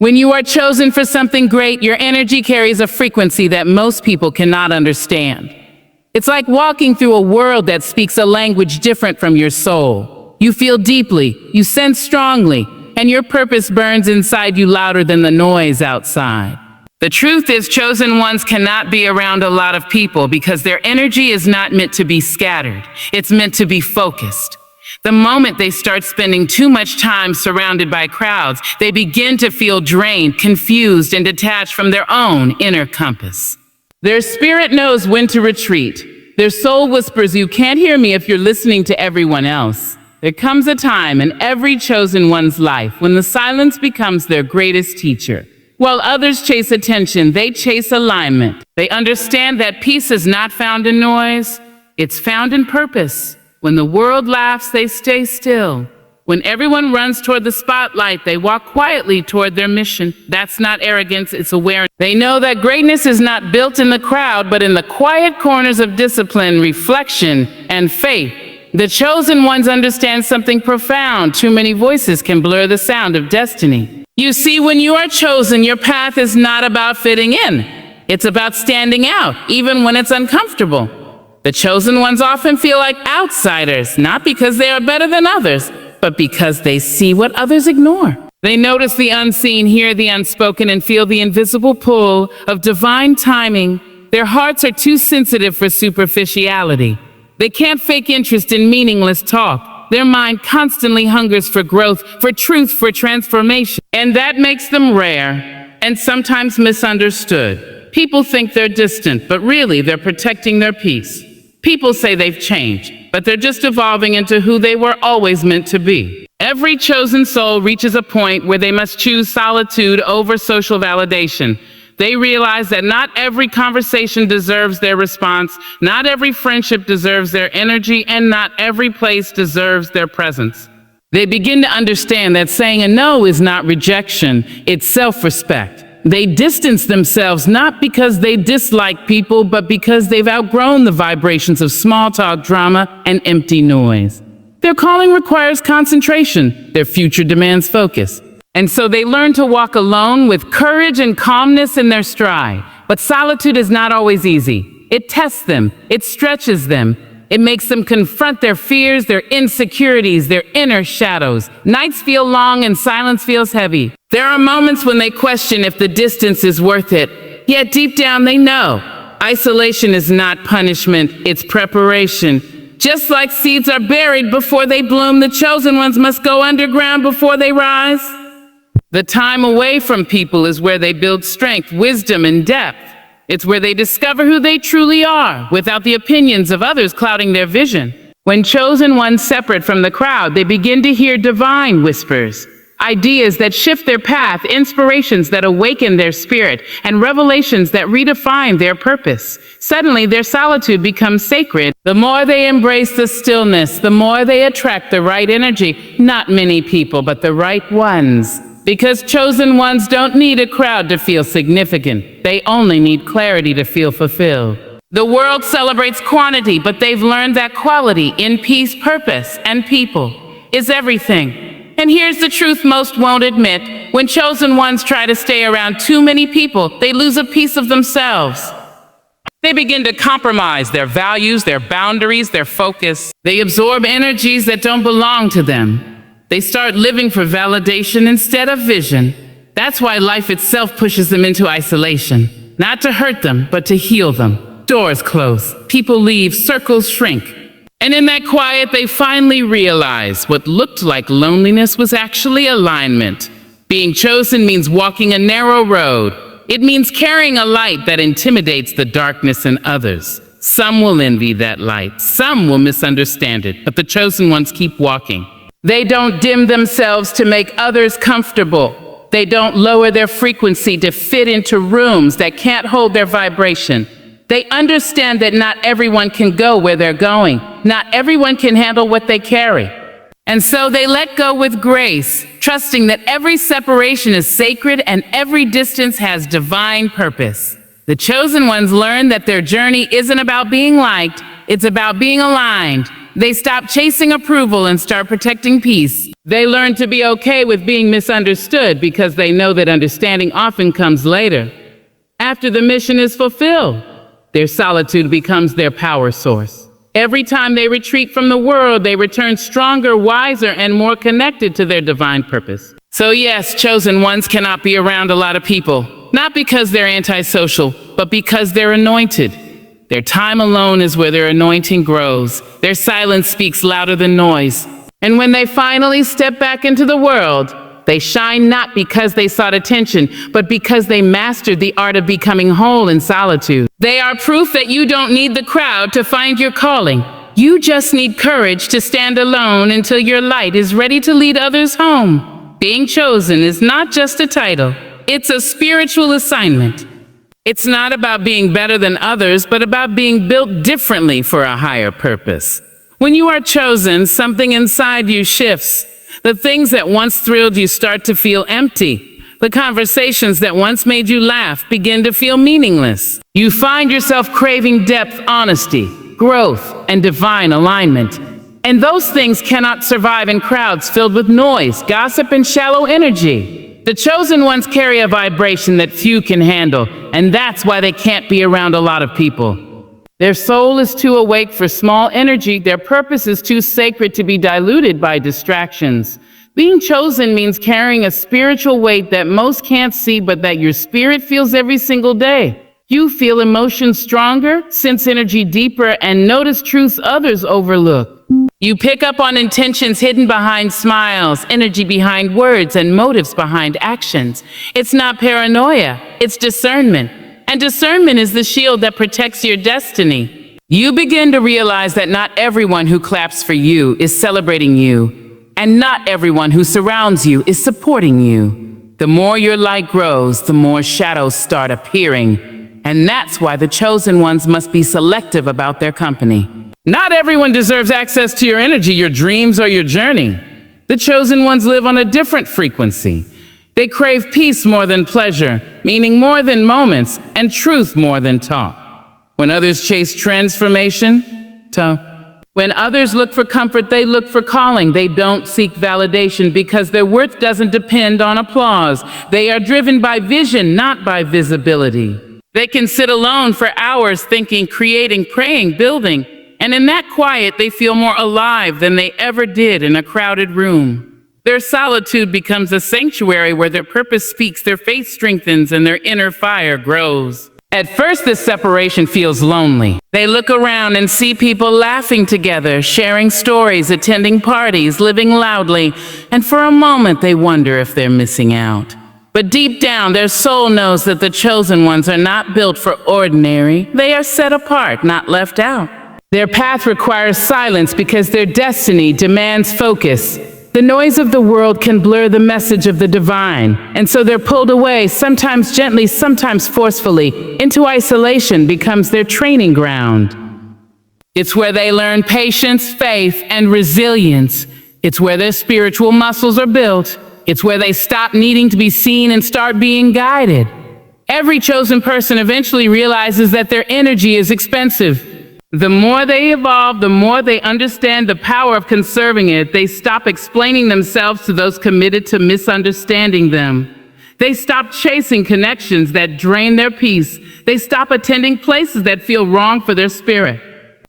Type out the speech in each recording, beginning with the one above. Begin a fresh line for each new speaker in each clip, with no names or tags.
When you are chosen for something great, your energy carries a frequency that most people cannot understand. It's like walking through a world that speaks a language different from your soul. You feel deeply, you sense strongly, and your purpose burns inside you louder than the noise outside. The truth is, chosen ones cannot be around a lot of people because their energy is not meant to be scattered. It's meant to be focused. The moment they start spending too much time surrounded by crowds, they begin to feel drained, confused, and detached from their own inner compass. Their spirit knows when to retreat. Their soul whispers, "You can't hear me if you're listening to everyone else." There comes a time in every chosen one's life when the silence becomes their greatest teacher. While others chase attention, they chase alignment. They understand that peace is not found in noise, it's found in purpose. When the world laughs, they stay still. When everyone runs toward the spotlight, they walk quietly toward their mission. That's not arrogance, it's awareness. They know that greatness is not built in the crowd, but in the quiet corners of discipline, reflection, and faith. The chosen ones understand something profound. Too many voices can blur the sound of destiny. You see, when you are chosen, your path is not about fitting in. It's about standing out, even when it's uncomfortable. The chosen ones often feel like outsiders, not because they are better than others, but because they see what others ignore. They notice the unseen, hear the unspoken, and feel the invisible pull of divine timing. Their hearts are too sensitive for superficiality. They can't fake interest in meaningless talk. Their mind constantly hungers for growth, for truth, for transformation. And that makes them rare and sometimes misunderstood. People think they're distant, but really they're protecting their peace. People say they've changed, but they're just evolving into who they were always meant to be. Every chosen soul reaches a point where they must choose solitude over social validation. They realize that not every conversation deserves their response, not every friendship deserves their energy, and not every place deserves their presence. They begin to understand that saying a no is not rejection, it's self-respect. They distance themselves not because they dislike people, but because they've outgrown the vibrations of small talk, drama, and empty noise. Their calling requires concentration. Their future demands focus. And so they learn to walk alone with courage and calmness in their stride. But solitude is not always easy. It tests them. It stretches them. It makes them confront their fears, their insecurities, their inner shadows. Nights feel long and silence feels heavy. There are moments when they question if the distance is worth it. Yet deep down they know. Isolation is not punishment, it's preparation. Just like seeds are buried before they bloom, the chosen ones must go underground before they rise. The time away from people is where they build strength, wisdom, and depth. It's where they discover who they truly are, without the opinions of others clouding their vision. When chosen ones separate from the crowd, they begin to hear divine whispers, ideas that shift their path, inspirations that awaken their spirit, and revelations that redefine their purpose. Suddenly, their solitude becomes sacred. The more they embrace the stillness, the more they attract the right energy. Not many people, but the right ones. Because chosen ones don't need a crowd to feel significant. They only need clarity to feel fulfilled. The world celebrates quantity, but they've learned that quality in peace, purpose, and people is everything. And here's the truth most won't admit. When chosen ones try to stay around too many people, they lose a piece of themselves. They begin to compromise their values, their boundaries, their focus. They absorb energies that don't belong to them. They start living for validation instead of vision. That's why life itself pushes them into isolation. Not to hurt them, but to heal them. Doors close, people leave, circles shrink. And in that quiet, they finally realize what looked like loneliness was actually alignment. Being chosen means walking a narrow road. It means carrying a light that intimidates the darkness in others. Some will envy that light, some will misunderstand it, but the chosen ones keep walking. They don't dim themselves to make others comfortable. They don't lower their frequency to fit into rooms that can't hold their vibration. They understand that not everyone can go where they're going. Not everyone can handle what they carry. And so they let go with grace, trusting that every separation is sacred and every distance has divine purpose. The chosen ones learn that their journey isn't about being liked, it's about being aligned. They stop chasing approval and start protecting peace. They learn to be okay with being misunderstood because they know that understanding often comes later, after the mission is fulfilled. Their solitude becomes their power source. Every time they retreat from the world, they return stronger, wiser, and more connected to their divine purpose. So yes, chosen ones cannot be around a lot of people, not because they're antisocial, but because they're anointed. Their time alone is where their anointing grows. Their silence speaks louder than noise. And when they finally step back into the world, they shine not because they sought attention, but because they mastered the art of becoming whole in solitude. They are proof that you don't need the crowd to find your calling. You just need courage to stand alone until your light is ready to lead others home. Being chosen is not just a title. It's a spiritual assignment. It's not about being better than others, but about being built differently for a higher purpose. When you are chosen, something inside you shifts. The things that once thrilled you start to feel empty. The conversations that once made you laugh begin to feel meaningless. You find yourself craving depth, honesty, growth, and divine alignment. And those things cannot survive in crowds filled with noise, gossip, and shallow energy. The chosen ones carry a vibration that few can handle, and that's why they can't be around a lot of people. Their soul is too awake for small energy. Their purpose is too sacred to be diluted by distractions. Being chosen means carrying a spiritual weight that most can't see, but that your spirit feels every single day. You feel emotions stronger, sense energy deeper, and notice truths others overlook. You pick up on intentions hidden behind smiles, energy behind words, and motives behind actions. It's not paranoia, it's discernment. And discernment is the shield that protects your destiny. You begin to realize that not everyone who claps for you is celebrating you, and not everyone who surrounds you is supporting you. The more your light grows, the more shadows start appearing, and that's why the chosen ones must be selective about their company. Not everyone deserves access to your energy, your dreams, or your journey. The chosen ones live on a different frequency. They crave peace more than pleasure, meaning more than moments, and truth more than talk. When others chase transformation, when others look for comfort, they look for calling. They don't seek validation because their worth doesn't depend on applause. They are driven by vision, not by visibility. They can sit alone for hours thinking, creating, praying, building, and in that quiet, they feel more alive than they ever did in a crowded room. Their solitude becomes a sanctuary where their purpose speaks, their faith strengthens, and their inner fire grows. At first, this separation feels lonely. They look around and see people laughing together, sharing stories, attending parties, living loudly, and for a moment they wonder if they're missing out. But deep down, their soul knows that the chosen ones are not built for ordinary. They are set apart, not left out. Their path requires silence because their destiny demands focus. The noise of the world can blur the message of the divine, and so they're pulled away, sometimes gently, sometimes forcefully. Into isolation becomes their training ground. It's where they learn patience, faith, and resilience. It's where their spiritual muscles are built. It's where they stop needing to be seen and start being guided. Every chosen person eventually realizes that their energy is expensive. The more they evolve, the more they understand the power of conserving it. They stop explaining themselves to those committed to misunderstanding them. They stop chasing connections that drain their peace. They stop attending places that feel wrong for their spirit.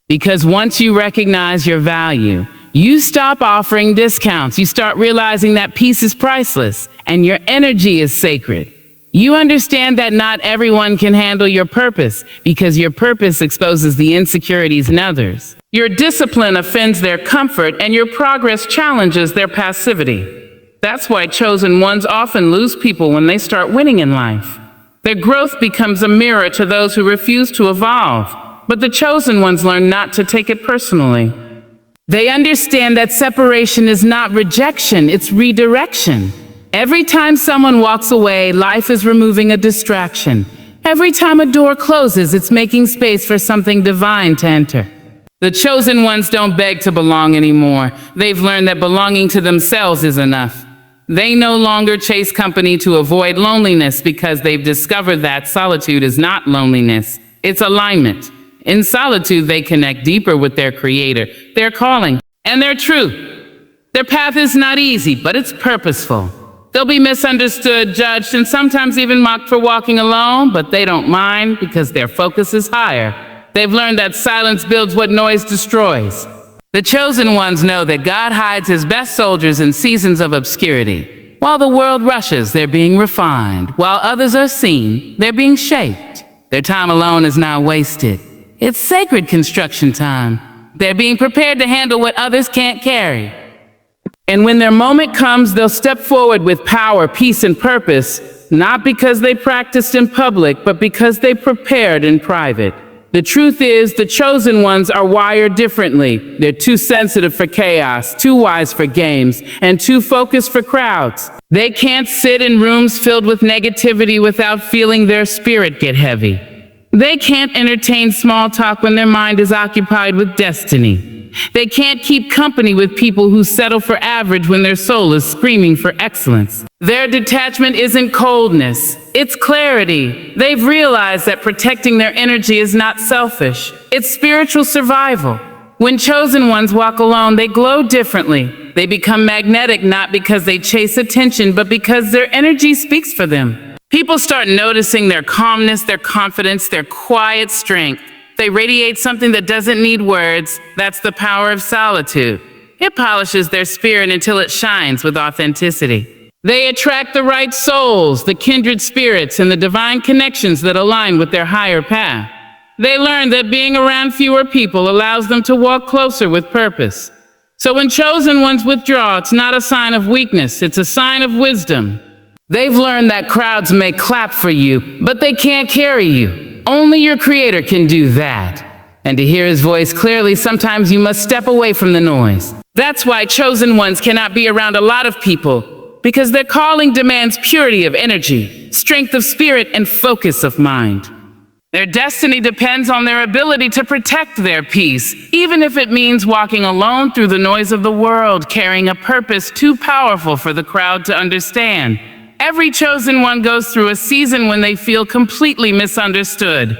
Because once you recognize your value, you stop offering discounts. You start realizing that peace is priceless and your energy is sacred. You understand that not everyone can handle your purpose because your purpose exposes the insecurities in others. Your discipline offends their comfort and your progress challenges their passivity. That's why chosen ones often lose people when they start winning in life. Their growth becomes a mirror to those who refuse to evolve, but the chosen ones learn not to take it personally. They understand that separation is not rejection, it's redirection. Every time someone walks away, life is removing a distraction. Every time a door closes, it's making space for something divine to enter. The chosen ones don't beg to belong anymore. They've learned that belonging to themselves is enough. They no longer chase company to avoid loneliness because they've discovered that solitude is not loneliness, it's alignment. In solitude, they connect deeper with their creator, their calling, and their truth. Their path is not easy, but it's purposeful. They'll be misunderstood, judged, and sometimes even mocked for walking alone, but they don't mind because their focus is higher. They've learned that silence builds what noise destroys. The chosen ones know that God hides his best soldiers in seasons of obscurity. While the world rushes, they're being refined. While others are seen, they're being shaped. Their time alone is not wasted. It's sacred construction time. They're being prepared to handle what others can't carry. And when their moment comes, they'll step forward with power, peace, and purpose, not because they practiced in public, but because they prepared in private. The truth is, the chosen ones are wired differently. They're too sensitive for chaos, too wise for games, and too focused for crowds. They can't sit in rooms filled with negativity without feeling their spirit get heavy. They can't entertain small talk when their mind is occupied with destiny. They can't keep company with people who settle for average when their soul is screaming for excellence. Their detachment isn't coldness, it's clarity. They've realized that protecting their energy is not selfish, it's spiritual survival. When chosen ones walk alone, they glow differently. They become magnetic not because they chase attention, but because their energy speaks for them. People start noticing their calmness, their confidence, their quiet strength. They radiate something that doesn't need words. That's the power of solitude. It polishes their spirit until it shines with authenticity. They attract the right souls, the kindred spirits, and the divine connections that align with their higher path. They learn that being around fewer people allows them to walk closer with purpose. So when chosen ones withdraw, it's not a sign of weakness, it's a sign of wisdom. They've learned that crowds may clap for you, but they can't carry you. Only your Creator can do that. And to hear his voice clearly, sometimes you must step away from the noise. That's why chosen ones cannot be around a lot of people, because their calling demands purity of energy, strength of spirit, and focus of mind. Their destiny depends on their ability to protect their peace, even if it means walking alone through the noise of the world, carrying a purpose too powerful for the crowd to understand. Every chosen one goes through a season when they feel completely misunderstood.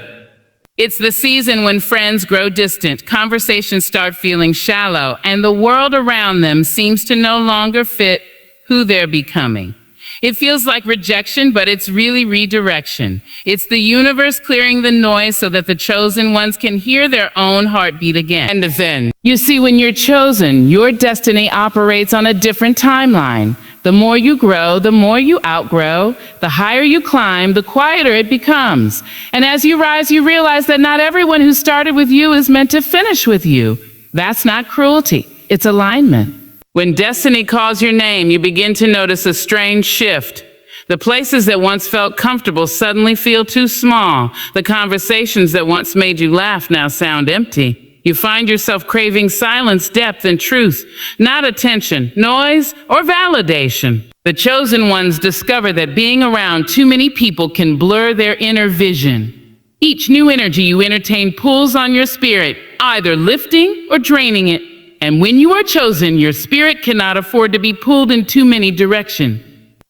It's the season when friends grow distant, conversations start feeling shallow, and the world around them seems to no longer fit who they're becoming. It feels like rejection, but it's really redirection. It's the universe clearing the noise so that the chosen ones can hear their own heartbeat again. And then, you see, when you're chosen, your destiny operates on a different timeline. The more you grow, the more you outgrow. The higher you climb, the quieter it becomes. And as you rise, you realize that not everyone who started with you is meant to finish with you. That's not cruelty, it's alignment. When destiny calls your name, you begin to notice a strange shift. The places that once felt comfortable suddenly feel too small. The conversations that once made you laugh now sound empty. You find yourself craving silence, depth, and truth, not attention, noise, or validation. The chosen ones discover that being around too many people can blur their inner vision. Each new energy you entertain pulls on your spirit, either lifting or draining it. And when you are chosen, your spirit cannot afford to be pulled in too many directions.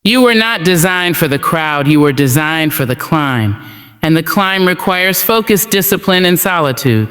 You were not designed for the crowd, you were designed for the climb. And the climb requires focus, discipline, and solitude.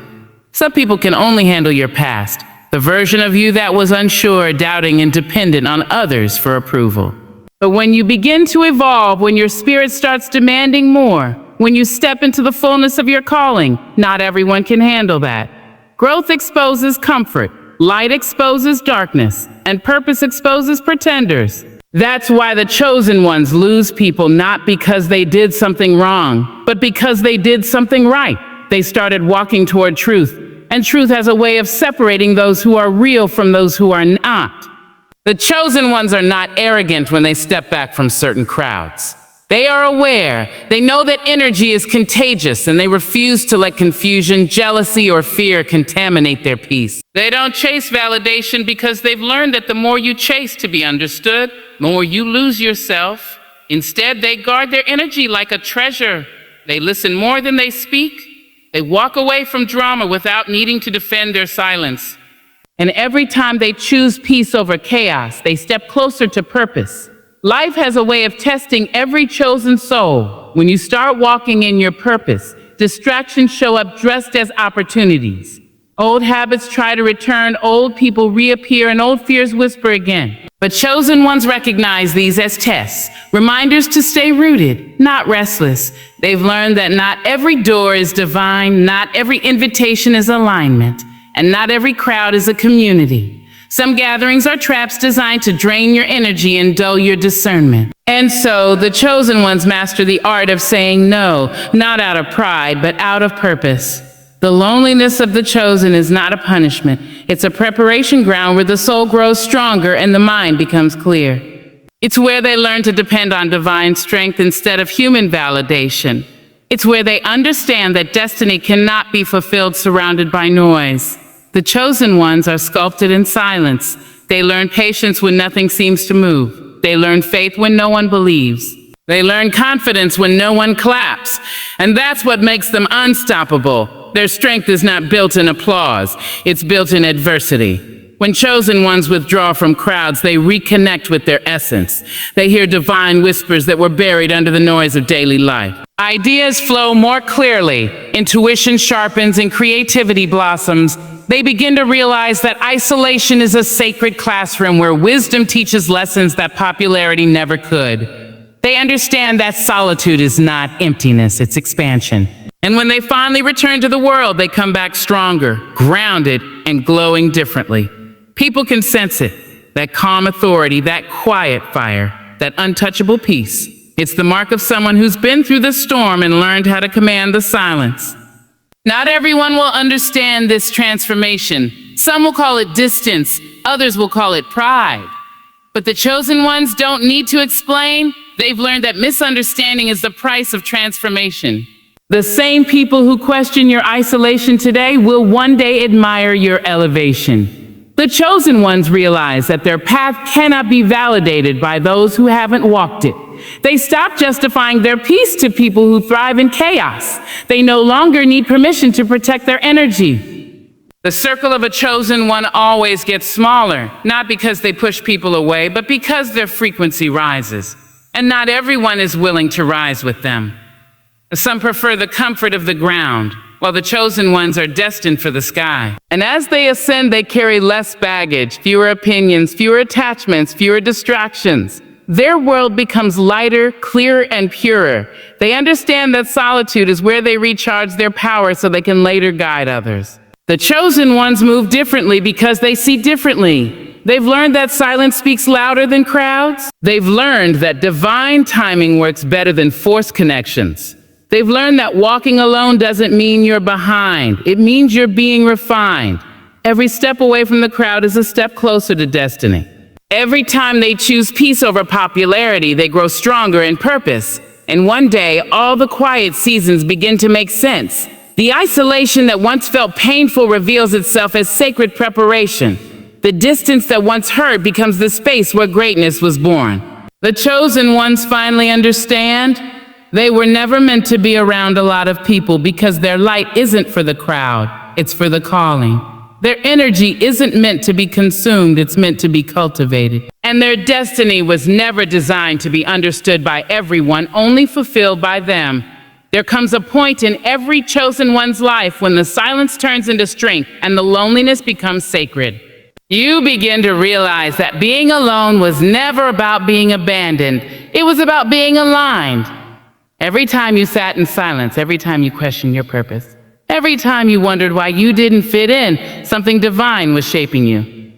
Some people can only handle your past, the version of you that was unsure, doubting, and dependent on others for approval. But when you begin to evolve, when your spirit starts demanding more, when you step into the fullness of your calling, not everyone can handle that. Growth exposes comfort. Light exposes darkness, and purpose exposes pretenders. That's why the chosen ones lose people, not because they did something wrong, but because they did something right. They started walking toward truth, and truth has a way of separating those who are real from those who are not. The chosen ones are not arrogant when they step back from certain crowds. They are aware. They know that energy is contagious, and they refuse to let confusion, jealousy, or fear contaminate their peace. They don't chase validation because they've learned that the more you chase to be understood, the more you lose yourself. Instead, they guard their energy like a treasure. They listen more than they speak. They walk away from drama without needing to defend their silence. And every time they choose peace over chaos, they step closer to purpose. Life has a way of testing every chosen soul. When you start walking in your purpose, distractions show up dressed as opportunities. Old habits try to return, old people reappear, and old fears whisper again. But chosen ones recognize these as tests, reminders to stay rooted, not restless. They've learned that not every door is divine, not every invitation is alignment, and not every crowd is a community. Some gatherings are traps designed to drain your energy and dull your discernment. And so the chosen ones master the art of saying no, not out of pride, but out of purpose. The loneliness of the chosen is not a punishment. It's a preparation ground where the soul grows stronger and the mind becomes clear. It's where they learn to depend on divine strength instead of human validation. It's where they understand that destiny cannot be fulfilled surrounded by noise. The chosen ones are sculpted in silence. They learn patience when nothing seems to move. They learn faith when no one believes. They learn confidence when no one claps. And that's what makes them unstoppable. Their strength is not built in applause. It's built in adversity. When chosen ones withdraw from crowds, they reconnect with their essence. They hear divine whispers that were buried under the noise of daily life. Ideas flow more clearly. Intuition sharpens and creativity blossoms. They begin to realize that isolation is a sacred classroom where wisdom teaches lessons that popularity never could. They understand that solitude is not emptiness, it's expansion. And when they finally return to the world, they come back stronger, grounded, and glowing differently. People can sense it, that calm authority, that quiet fire, that untouchable peace. It's the mark of someone who's been through the storm and learned how to command the silence. Not everyone will understand this transformation. Some will call it distance, others will call it pride. But the chosen ones don't need to explain. They've learned that misunderstanding is the price of transformation. The same people who question your isolation today will one day admire your elevation. The chosen ones realize that their path cannot be validated by those who haven't walked it. They stop justifying their peace to people who thrive in chaos. They no longer need permission to protect their energy. The circle of a chosen one always gets smaller, not because they push people away, but because their frequency rises. And not everyone is willing to rise with them. Some prefer the comfort of the ground, while the chosen ones are destined for the sky. And as they ascend, they carry less baggage, fewer opinions, fewer attachments, fewer distractions. Their world becomes lighter, clearer, and purer. They understand that solitude is where they recharge their power so they can later guide others. The chosen ones move differently because they see differently. They've learned that silence speaks louder than crowds. They've learned that divine timing works better than forced connections. They've learned that walking alone doesn't mean you're behind. It means you're being refined. Every step away from the crowd is a step closer to destiny. Every time they choose peace over popularity, they grow stronger in purpose. And one day, all the quiet seasons begin to make sense. The isolation that once felt painful reveals itself as sacred preparation. The distance that once hurt becomes the space where greatness was born. The chosen ones finally understand. They were never meant to be around a lot of people because their light isn't for the crowd, it's for the calling. Their energy isn't meant to be consumed, it's meant to be cultivated. And their destiny was never designed to be understood by everyone, only fulfilled by them. There comes a point in every chosen one's life when the silence turns into strength and the loneliness becomes sacred. You begin to realize that being alone was never about being abandoned, it was about being aligned. Every time you sat in silence, every time you questioned your purpose, every time you wondered why you didn't fit in, something divine was shaping you.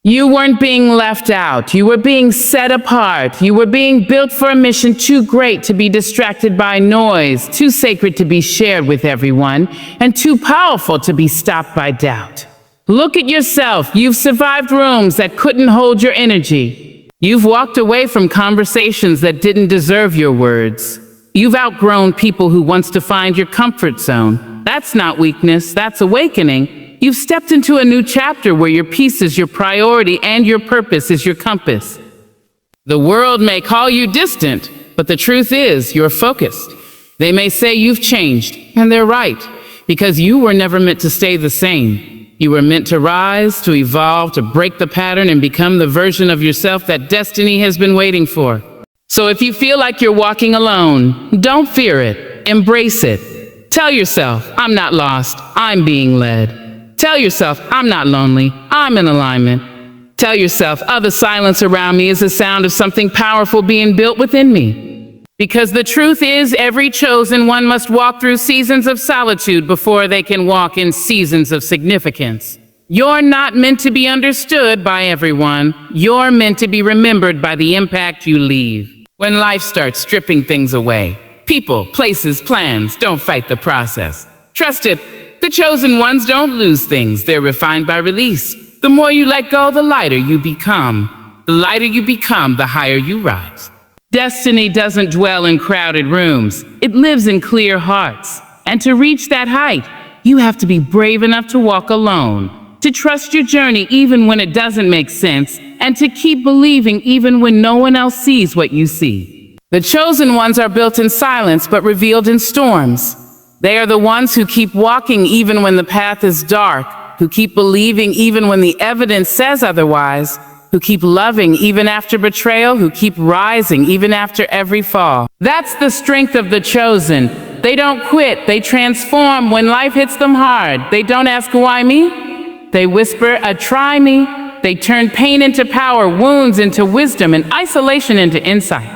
You weren't being left out. You were being set apart. You were being built for a mission too great to be distracted by noise, too sacred to be shared with everyone, and too powerful to be stopped by doubt. Look at yourself. You've survived rooms that couldn't hold your energy. You've walked away from conversations that didn't deserve your words. You've outgrown people who once defined your comfort zone. That's not weakness, that's awakening. You've stepped into a new chapter where your peace is your priority and your purpose is your compass. The world may call you distant, but the truth is you're focused. They may say you've changed, and they're right, because you were never meant to stay the same. You were meant to rise, to evolve, to break the pattern and become the version of yourself that destiny has been waiting for. So if you feel like you're walking alone, don't fear it, embrace it. Tell yourself, I'm not lost, I'm being led. Tell yourself, I'm not lonely, I'm in alignment. Tell yourself, the silence around me is the sound of something powerful being built within me. Because the truth is, every chosen one must walk through seasons of solitude before they can walk in seasons of significance. You're not meant to be understood by everyone. You're meant to be remembered by the impact you leave. When life starts stripping things away, people, places, plans, don't fight the process. Trust it. The chosen ones don't lose things. They're refined by release. The more you let go, the lighter you become. The lighter you become, the higher you rise. Destiny doesn't dwell in crowded rooms. It lives in clear hearts. And to reach that height, you have to be brave enough to walk alone, to trust your journey even when it doesn't make sense, and to keep believing even when no one else sees what you see. The chosen ones are built in silence but revealed in storms. They are the ones who keep walking even when the path is dark, who keep believing even when the evidence says otherwise, who keep loving even after betrayal, who keep rising even after every fall. That's the strength of the chosen. They don't quit, they transform when life hits them hard. They don't ask, why me? They whisper, try me. They turn pain into power, wounds into wisdom, and isolation into insight.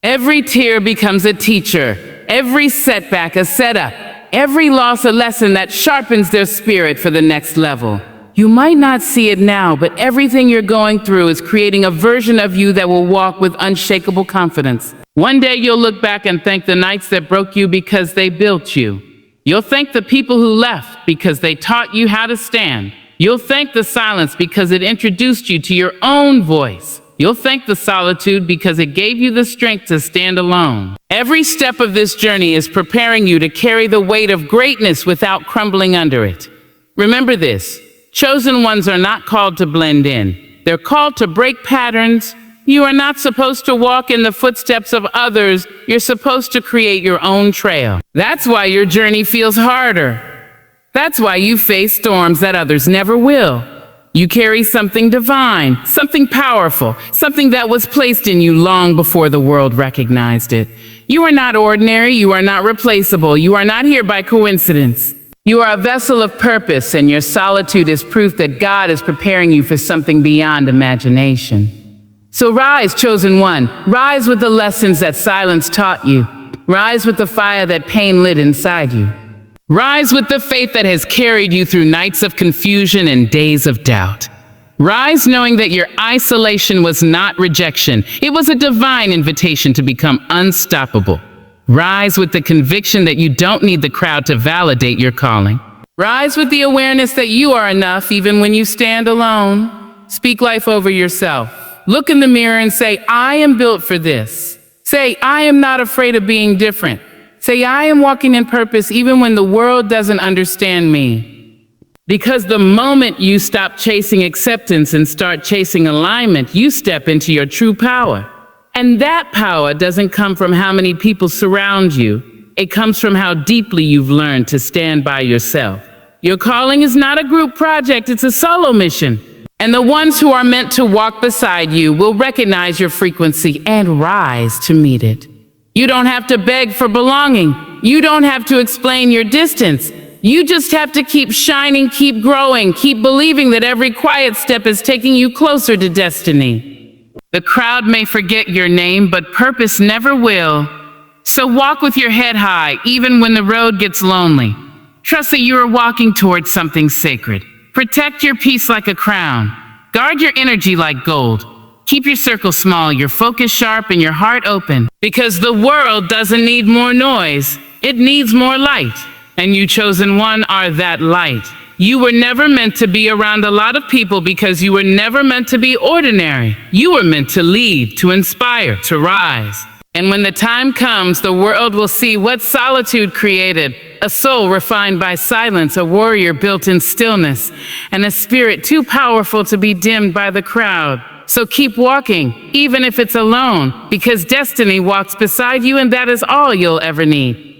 Every tear becomes a teacher. Every setback a setup, every loss a lesson that sharpens their spirit for the next level. You might not see it now, but everything you're going through is creating a version of you that will walk with unshakable confidence. One day you'll look back and thank the nights that broke you because they built you. You'll thank the people who left because they taught you how to stand. You'll thank the silence because it introduced you to your own voice. You'll thank the solitude because it gave you the strength to stand alone. Every step of this journey is preparing you to carry the weight of greatness without crumbling under it. Remember this, chosen ones are not called to blend in. They're called to break patterns. You are not supposed to walk in the footsteps of others. You're supposed to create your own trail. That's why your journey feels harder. That's why you face storms that others never will. You carry something divine, something powerful, something that was placed in you long before the world recognized it. You are not ordinary, you are not replaceable, you are not here by coincidence. You are a vessel of purpose, and your solitude is proof that God is preparing you for something beyond imagination. So rise, chosen one, rise with the lessons that silence taught you. Rise with the fire that pain lit inside you. Rise with the faith that has carried you through nights of confusion and days of doubt. Rise knowing that your isolation was not rejection. It was a divine invitation to become unstoppable. Rise with the conviction that you don't need the crowd to validate your calling. Rise with the awareness that you are enough even when you stand alone. Speak life over yourself. Look in the mirror and say, I am built for this. Say, I am not afraid of being different. Say, I am walking in purpose even when the world doesn't understand me. Because the moment you stop chasing acceptance and start chasing alignment, you step into your true power. And that power doesn't come from how many people surround you. It comes from how deeply you've learned to stand by yourself. Your calling is not a group project, it's a solo mission. And the ones who are meant to walk beside you will recognize your frequency and rise to meet it. You don't have to beg for belonging. You don't have to explain your distance. You just have to keep shining, keep growing, keep believing that every quiet step is taking you closer to destiny. The crowd may forget your name, but purpose never will. So walk with your head high, even when the road gets lonely. Trust that you are walking towards something sacred. Protect your peace like a crown. Guard your energy like gold. Keep your circle small, your focus sharp, and your heart open. Because the world doesn't need more noise. It needs more light. And you, chosen one, are that light. You were never meant to be around a lot of people because you were never meant to be ordinary. You were meant to lead, to inspire, to rise. And when the time comes, the world will see what solitude created. A soul refined by silence, a warrior built in stillness, and a spirit too powerful to be dimmed by the crowd. So keep walking, even if it's alone, because destiny walks beside you, and that is all you'll ever need.